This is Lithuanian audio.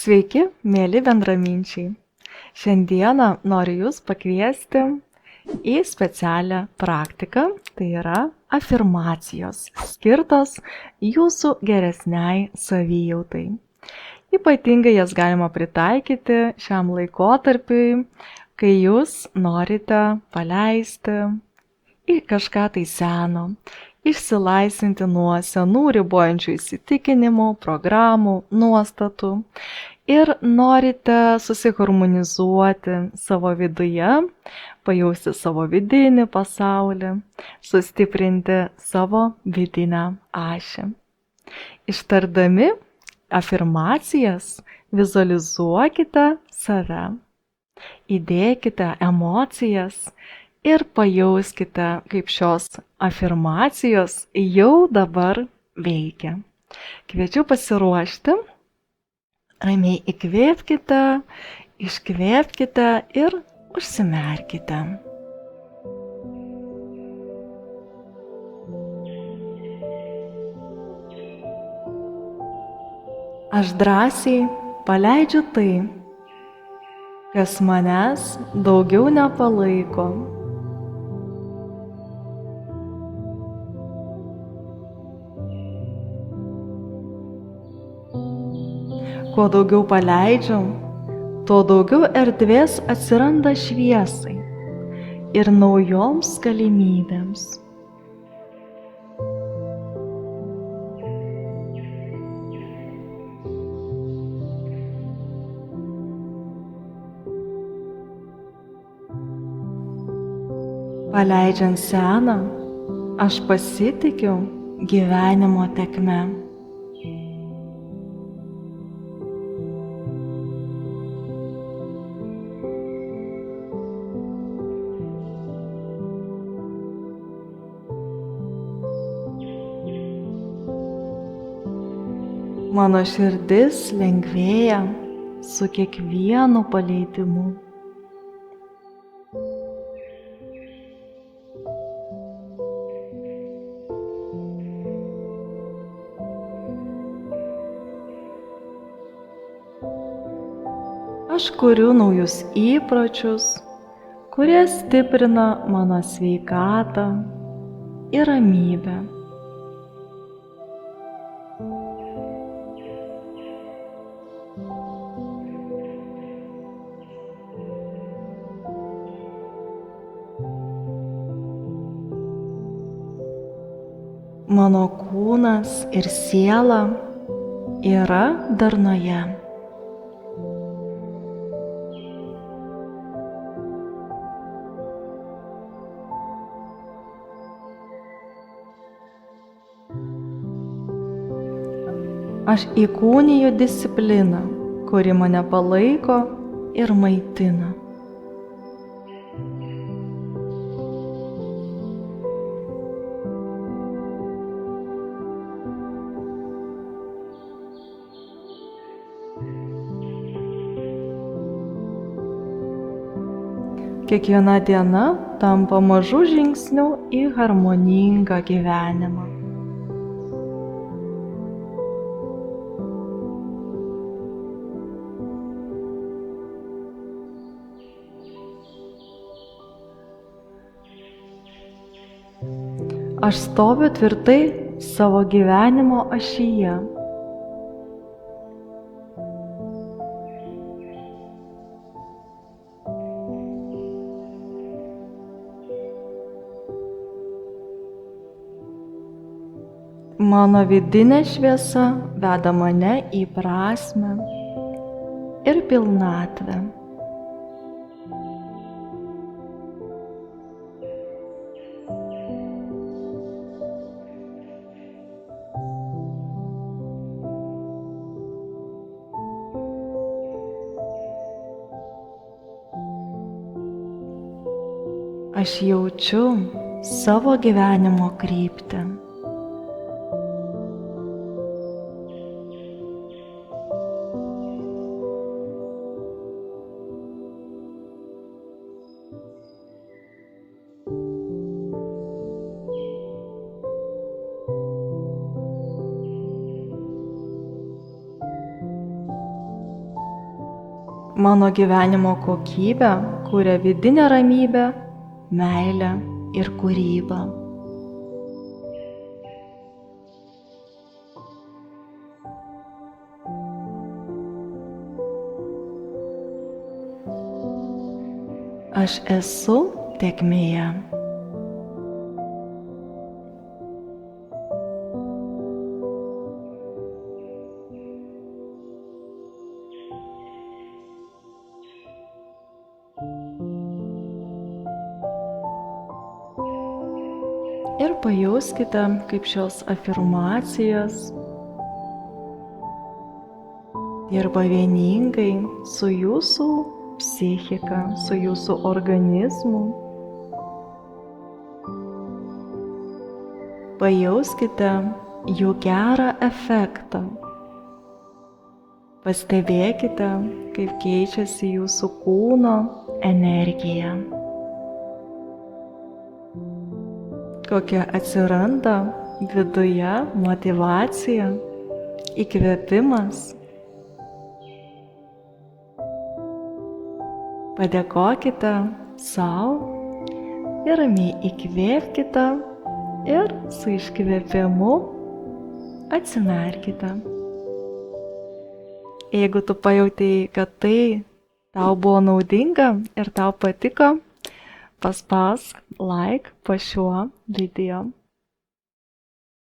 Sveiki, mėly bendraminčiai. Šiandieną noriu Jūs pakviesti į specialią praktiką, tai yra afirmacijos, skirtos Jūsų geresniai savijautai. Ypatingai jas galima pritaikyti šiam laikotarpiui, kai Jūs norite paleisti į kažką tai seno, išsilaisvinti nuo senų ribojančių įsitikinimų, programų, nuostatų ir norite susiharmonizuoti savo viduje, pajausti savo vidinį pasaulį, sustiprinti savo vidinę ašį. Ištardami afirmacijas vizualizuokite save, įdėkite emocijas ir pajauskite, kaip šios afirmacijos jau dabar veikia. Kviečiu pasiruošti, ramiai įkvėpkite, iškvėpkite ir užsimerkite. Aš drąsiai paleidžiu tai, kas manęs daugiau nepalaiko. Kuo daugiau paleidžiu, tuo daugiau erdvės atsiranda šviesai ir naujoms galimybėms. Paleidžiant seną, aš pasitikiu gyvenimo tėkme. Mano širdis lengvėja su kiekvienu paleidimu. Aš kuriu naujus įpročius, kurie stiprina mano sveikatą ir ramybę. Mano kūnas ir siela yra darnoje. Aš įkūniju discipliną, kuri mane palaiko ir maitina. Kiekviena diena tampa mažu žingsniu į harmoningą gyvenimą. Aš stoviu tvirtai savo gyvenimo ašyje. Mano vidinė šviesa veda mane į prasmę ir pilnatvę. Aš jaučiu savo gyvenimo kryptį. Mano gyvenimo kokybę kuria vidinė ramybė, meilė ir kūryba. Aš esu tėkmėje. Ir pajauskite, kaip šios afirmacijos dirba vieningai su jūsų psichika, su jūsų organizmu. Pajauskite jų gerą efektą. Pastebėkite, kaip keičiasi jūsų kūno energija. Kokia atsiranda viduje motyvacija, įkvėpimas. Padėkokite sau ir ramiai įkvėpkite ir su iškvėpimu atsimerkite. Jeigu tu pajautei, kad tai tau buvo naudinga ir tau patiko, paspausk like po šiuo video.